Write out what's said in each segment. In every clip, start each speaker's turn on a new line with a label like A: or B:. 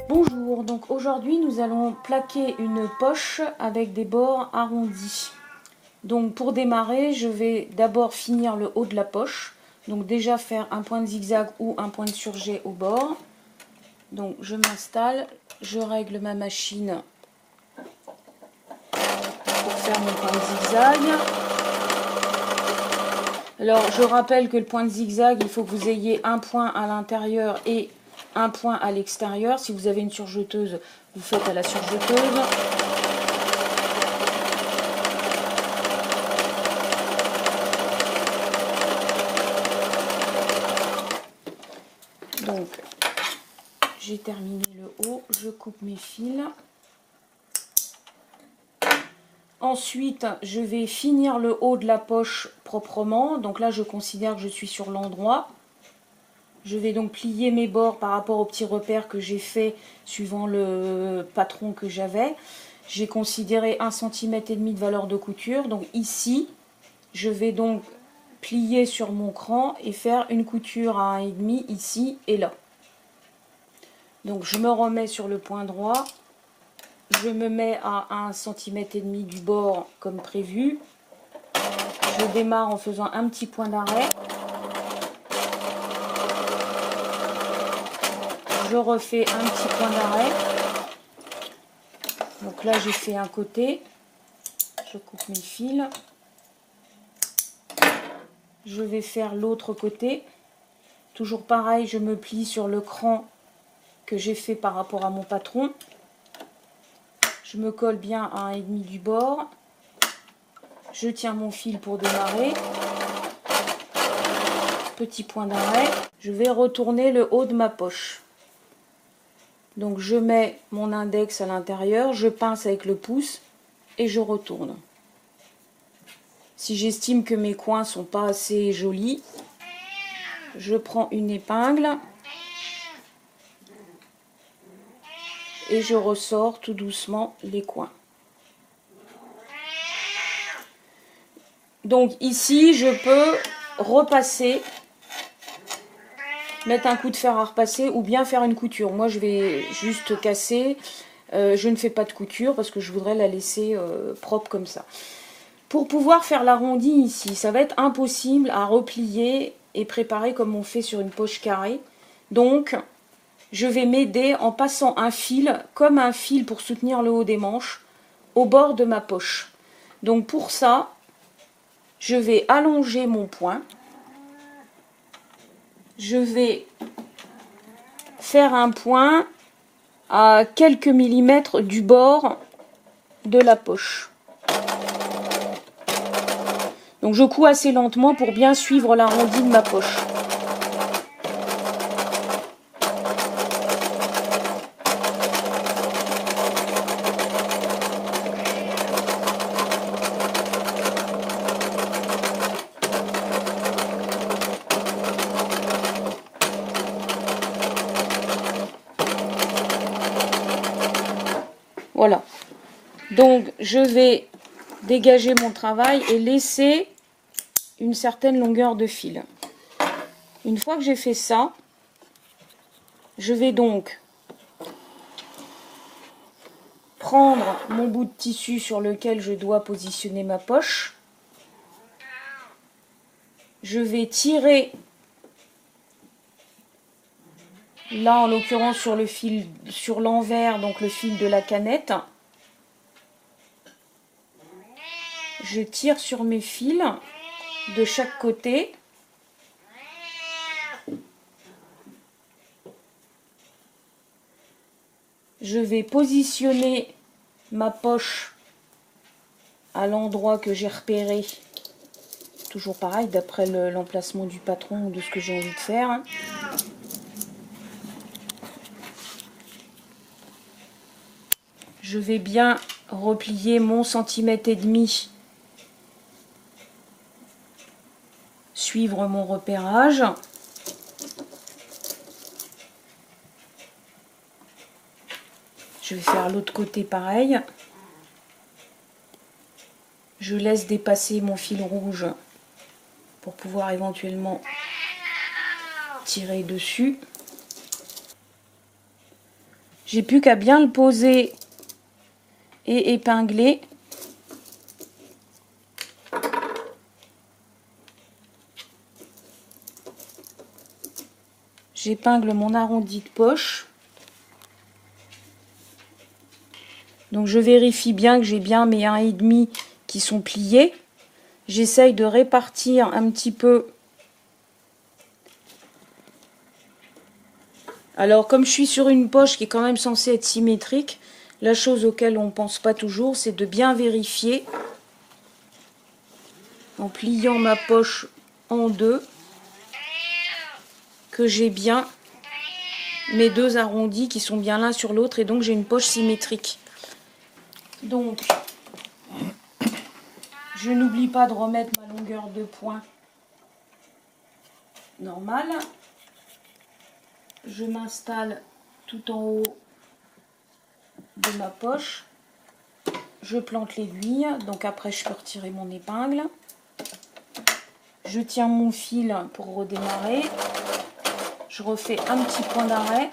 A: Bonjour, donc aujourd'hui nous allons plaquer une poche avec des bords arrondis. Donc pour démarrer, je vais d'abord finir le haut de la poche. Donc déjà faire un point de zigzag ou un point de surjet au bord. Donc je m'installe, je règle ma machine pour faire mon point de zigzag. Alors je rappelle que le point de zigzag, il faut que vous ayez un point à l'intérieur et un point à l'extérieur. Si vous avez une surjeteuse, vous faites à la surjeteuse. Donc j'ai terminé le haut, je coupe mes fils. Ensuite, je vais finir le haut de la poche proprement. Donc là, je considère que je suis sur l'endroit. Je vais donc plier mes bords par rapport aux petits repères que j'ai fait suivant le patron que j'avais. J'ai considéré 1,5 cm de valeur de couture. Donc ici, je vais donc plier sur mon cran et faire une couture à 1,5 ici et là. Donc je me remets sur le point droit. Je me mets à 1,5 cm du bord comme prévu. Je démarre en faisant un petit point d'arrêt. Je refais un petit point d'arrêt. Donc là j'ai fait un côté. Je coupe mes fils. Je vais faire l'autre côté. Toujours pareil, je me plie sur le cran que j'ai fait par rapport à mon patron. Je me colle bien à 1,5 du bord. Je tiens mon fil pour démarrer. Petit point d'arrêt. Je vais retourner le haut de ma poche. Donc je mets mon index à l'intérieur, je pince avec le pouce et je retourne. Si j'estime que mes coins sont pas assez jolis, je prends une épingle et je ressors tout doucement les coins. Donc ici, je peux repasser, mettre un coup de fer à repasser ou bien faire une couture. Moi, je vais juste casser. Je ne fais pas de couture parce que je voudrais la laisser propre comme ça. Pour pouvoir faire l'arrondi ici, ça va être impossible à replier et préparer comme on fait sur une poche carrée. Donc, je vais m'aider en passant un fil, comme un fil pour soutenir le haut des manches, au bord de ma poche. Donc pour ça, je vais allonger mon point. Je vais faire un point à quelques millimètres du bord de la poche. Donc je couds assez lentement pour bien suivre l'arrondi de ma poche. Voilà. Donc je vais dégager mon travail et laisser une certaine longueur de fil. Une fois que j'ai fait ça, je vais donc prendre mon bout de tissu sur lequel je dois positionner ma poche. Je vais tirer, là en l'occurrence sur le fil, sur l'envers, donc le fil de la canette. Je tire sur mes fils de chaque côté. Je vais positionner ma poche à l'endroit que j'ai repéré. Toujours pareil, d'après l'emplacement du patron ou de ce que j'ai envie de faire. Je vais bien replier mon 1,5 cm, suivre mon repérage. Je vais faire l'autre côté pareil. Je laisse dépasser mon fil rouge pour pouvoir éventuellement tirer dessus. J'ai plus qu'à bien le poser et épingler. J'épingle mon arrondi de poche. Donc je vérifie bien que j'ai bien mes 1,5 qui sont pliés. J'essaye de répartir un petit peu. Alors comme je suis sur une poche qui est quand même censée être symétrique, la chose auquel on ne pense pas toujours, c'est de bien vérifier en pliant ma poche en deux que j'ai bien mes deux arrondis qui sont bien l'un sur l'autre et donc j'ai une poche symétrique. Donc je n'oublie pas de remettre ma longueur de point normale. Je m'installe tout en haut de ma poche. Je plante l'aiguille, donc après je peux retirer mon épingle. Je tiens mon fil pour redémarrer. Je refais un petit point d'arrêt.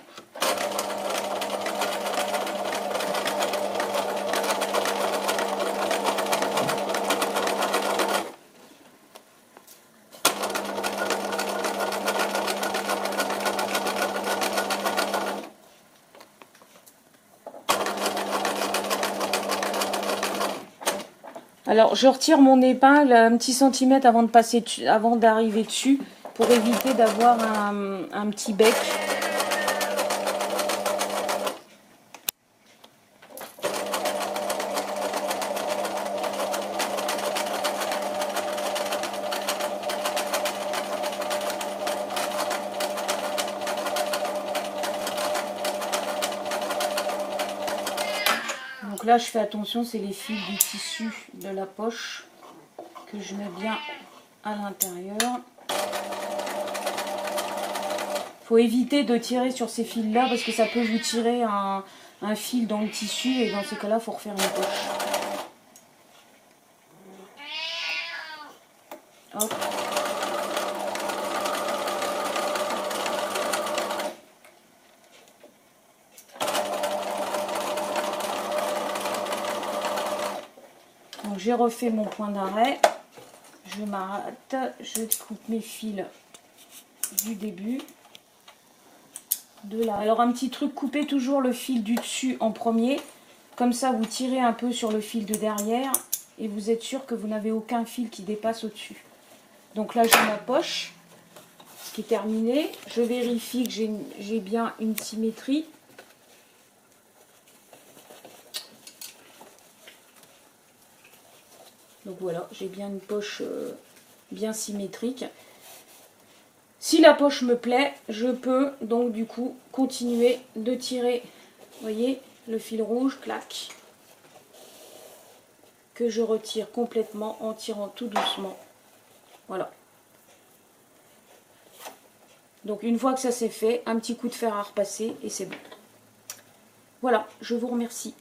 A: Alors je retire mon épingle un petit centimètre avant de passer avant d'arriver dessus pour éviter d'avoir un petit bec. Donc là je fais attention, c'est les fils du tissu de la poche que je mets bien à l'intérieur. Faut éviter de tirer sur ces fils là parce que ça peut vous tirer un fil dans le tissu et dans ces cas là il faut refaire une poche. Hop. Donc j'ai refait mon point d'arrêt, je m'arrête, je coupe mes fils du début, de là. Alors un petit truc, coupez toujours le fil du dessus en premier, comme ça vous tirez un peu sur le fil de derrière et vous êtes sûr que vous n'avez aucun fil qui dépasse au-dessus. Donc là j'ai ma poche qui est terminée, je vérifie que j'ai bien une symétrie. Donc voilà, j'ai bien une poche bien symétrique. Si la poche me plaît, je peux donc du coup continuer de tirer, vous voyez, le fil rouge, clac, que je retire complètement en tirant tout doucement. Voilà. Donc une fois que ça c'est fait, un petit coup de fer à repasser et c'est bon. Voilà, je vous remercie.